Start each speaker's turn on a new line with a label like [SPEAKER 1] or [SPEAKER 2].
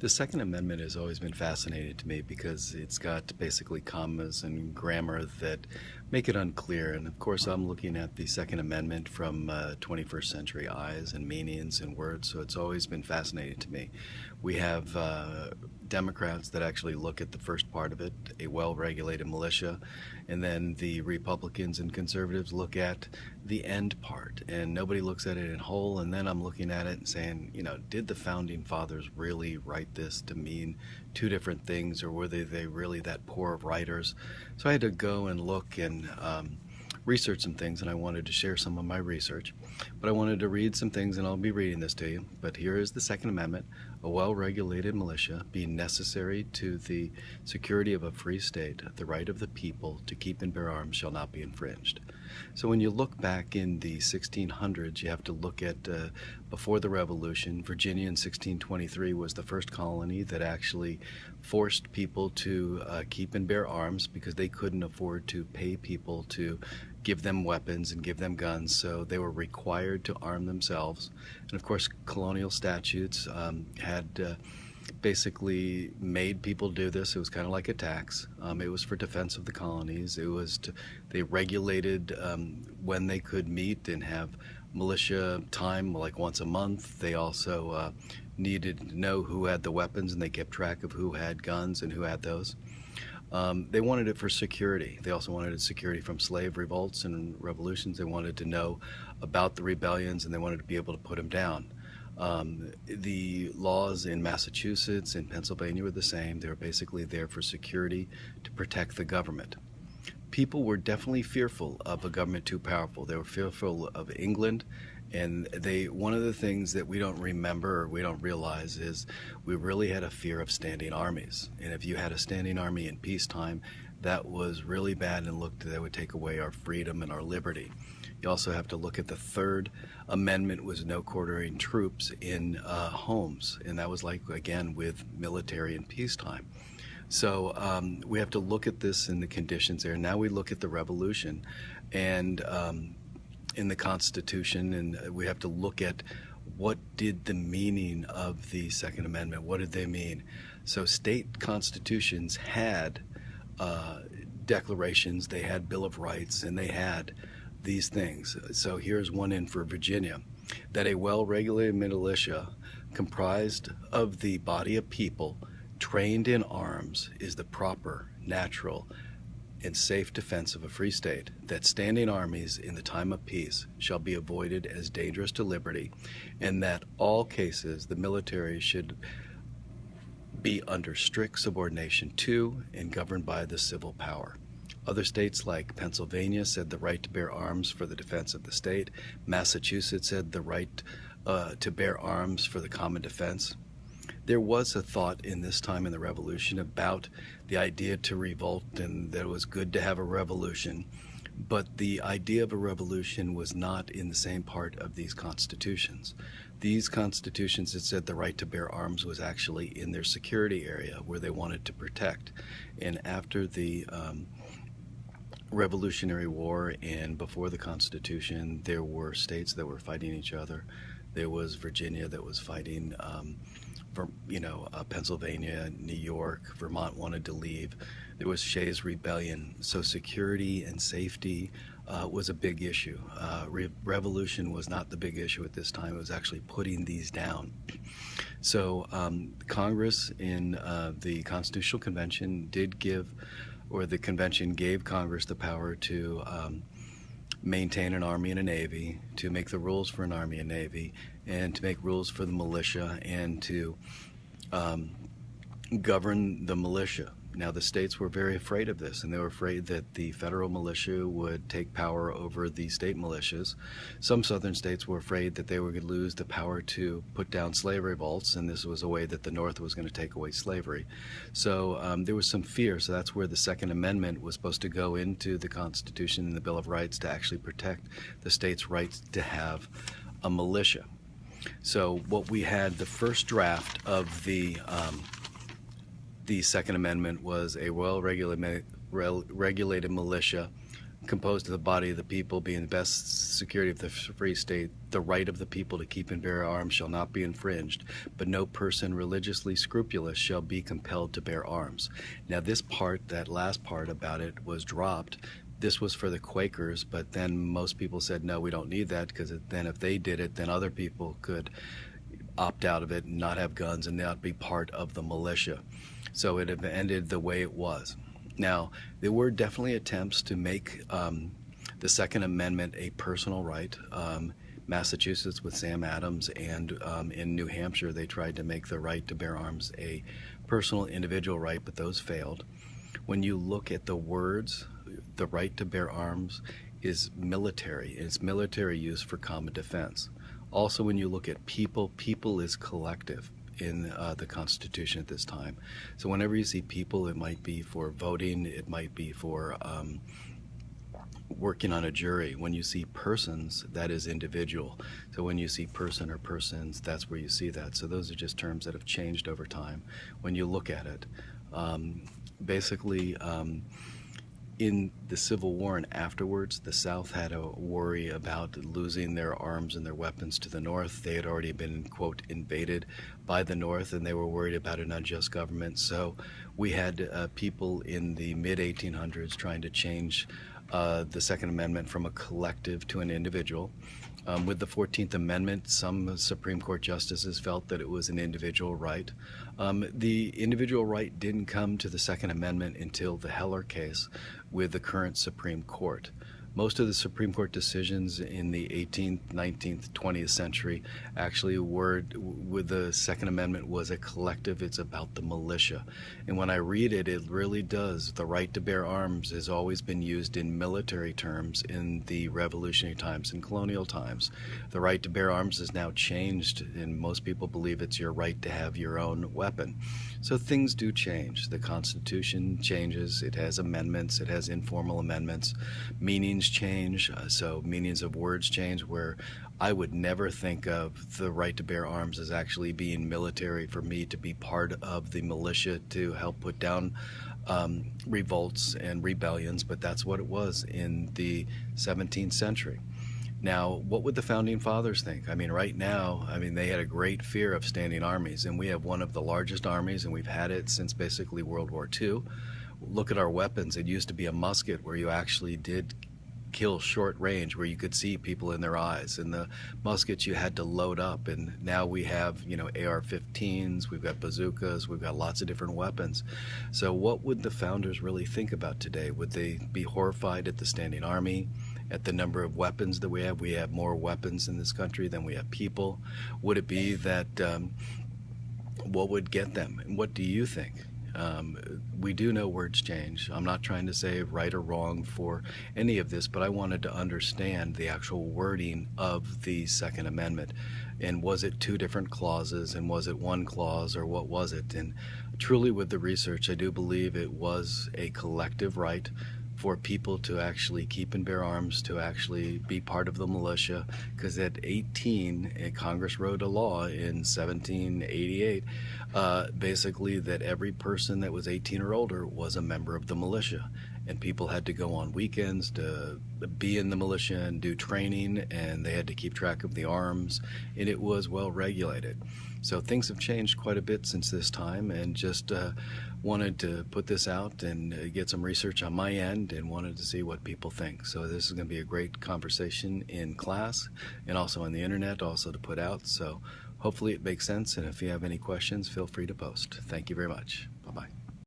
[SPEAKER 1] The Second Amendment has always been fascinating to me because it's got basically commas and grammar that make it unclear. And of course, I'm looking at the Second Amendment from 21st century eyes and meanings and words, so it's always been fascinating to me. We have Democrats that actually look at the first part of it, a well regulated militia, and then the Republicans and conservatives look at the end part, and nobody looks at it in whole. And then I'm looking at it and saying, did the founding fathers really write this to mean two different things, or were they really that poor of writers? So I had to go and look and research some things, and I wanted to share some of my research. But I wanted to read some things, and I'll be reading this to you. But here is the Second Amendment. A well-regulated militia being necessary to the security of a free state, the right of the people to keep and bear arms shall not be infringed. So when you look back in the 1600s, you have to look at before the Revolution. Virginia in 1623 was the first colony that actually forced people to keep and bear arms because they couldn't afford to pay people to give them weapons and give them guns, so they were required to arm themselves. And of course, colonial statutes had basically made people do this. It was kind of like a tax. It was for defense of the colonies. They regulated when they could meet and have militia time, like once a month. They also needed to know who had the weapons, and they kept track of who had guns and who had those. They wanted it for security. They also wanted security from slave revolts and revolutions. They wanted to know about the rebellions, and they wanted to be able to put them down. The laws in Massachusetts and Pennsylvania were the same. They were basically there for security to protect the government. People were definitely fearful of a government too powerful. They were fearful of England. And one of the things that we don't remember or we don't realize is we really had a fear of standing armies. And if you had a standing army in peacetime, that was really bad, and that would take away our freedom and our liberty. You also have to look at the Third Amendment was no quartering troops in homes. And that was like, again, with military in peacetime. So we have to look at this in the conditions there. Now we look at the Revolution and in the Constitution, and we have to look at what did the meaning of the Second Amendment, what did they mean? So state constitutions had declarations, they had Bill of Rights, and they had these things. So here's one in for Virginia, that a well-regulated militia comprised of the body of people trained in arms is the proper, natural, and safe defense of a free state, that standing armies in the time of peace shall be avoided as dangerous to liberty, and that all cases the military should be under strict subordination to and governed by the civil power. Other states like Pennsylvania said the right to bear arms for the defense of the state. Massachusetts said the right to bear arms for the common defense. There was a thought in this time in the Revolution about the idea to revolt, and that it was good to have a revolution. But the idea of a revolution was not in the same part of these constitutions. These constitutions that said the right to bear arms was actually in their security area where they wanted to protect. And after the Revolutionary War and before the Constitution, there were states that were fighting each other. There was Virginia that was fighting Pennsylvania, New York, Vermont wanted to leave. There was Shays' Rebellion. So security and safety was a big issue. Revolution was not the big issue at this time. It was actually putting these down. So Congress in the Constitutional Convention the convention gave Congress the power to maintain an army and a navy, to make the rules for an army and navy, and to make rules for the militia, and to govern the militia. Now, the states were very afraid of this, and they were afraid that the federal militia would take power over the state militias. Some southern states were afraid that they were going to lose the power to put down slave revolts, and this was a way that the North was going to take away slavery. So there was some fear. So that's where the Second Amendment was supposed to go into the Constitution and the Bill of Rights to actually protect the states' rights to have a militia. So what we had, the first draft of the Second Amendment was a well-regulated militia composed of the body of the people, being the best security of the free state, the right of the people to keep and bear arms shall not be infringed, but no person religiously scrupulous shall be compelled to bear arms. Now this part, that last part about it, was dropped. This was for the Quakers, but then most people said, no, we don't need that, because then if they did it, then other people could opt out of it and not have guns and not be part of the militia. So it ended the way it was. Now, there were definitely attempts to make the Second Amendment a personal right. Massachusetts with Sam Adams, and in New Hampshire they tried to make the right to bear arms a personal individual right, but those failed. When you look at the words, the right to bear arms is military. It's military use for common defense. Also, when you look at people, people is collective in the Constitution at this time. So whenever you see people, it might be for voting, it might be for working on a jury. When you see persons, that is individual. So when you see person or persons, that's where you see that. So those are just terms that have changed over time when you look at it. Basically, in the Civil War and afterwards, the South had a worry about losing their arms and their weapons to the North. They had already been, quote, invaded by the North, and they were worried about an unjust government. So we had people in the mid-1800s trying to change the Second Amendment from a collective to an individual. With the 14th Amendment, some Supreme Court justices felt that it was an individual right. The individual right didn't come to the Second Amendment until the Heller case with the current Supreme Court. Most of the Supreme Court decisions in the 18th, 19th, 20th century actually were, with the Second Amendment, was a collective. It's about the militia. And when I read it, it really does. The right to bear arms has always been used in military terms in the revolutionary times and colonial times. The right to bear arms is now changed, and most people believe it's your right to have your own weapon. So things do change. The Constitution changes. It has amendments. It has informal amendments. Meanings change. So meanings of words change, where I would never think of the right to bear arms as actually being military, for me to be part of the militia to help put down revolts and rebellions, but that's what it was in the 17th century. Now, what would the Founding Fathers think? I mean, right now, they had a great fear of standing armies, and we have one of the largest armies, and we've had it since basically World War II. Look at our weapons. It used to be a musket where you actually did kill short range, where you could see people in their eyes, and the muskets you had to load up. And now we have, AR-15s, we've got bazookas, we've got lots of different weapons. So what would the founders really think about today? Would they be horrified at the standing army, at the number of weapons that we have? We have more weapons in this country than we have people. Would it be that what would get them? And what do you think? We do know words change. I'm not trying to say right or wrong for any of this, but I wanted to understand the actual wording of the Second Amendment. And was it two different clauses, and was it one clause, or what was it? And truly, with the research, I do believe it was a collective right for people to actually keep and bear arms, to actually be part of the militia, because at 18, Congress wrote a law in 1788, basically that every person that was 18 or older was a member of the militia, and people had to go on weekends to be in the militia and do training, and they had to keep track of the arms, and it was well regulated. So things have changed quite a bit since this time, and just wanted to put this out and get some research on my end, and wanted to see what people think. So this is going to be a great conversation in class and also on the internet, also to put out. So hopefully it makes sense, and if you have any questions, feel free to post. Thank you very much. Bye-bye.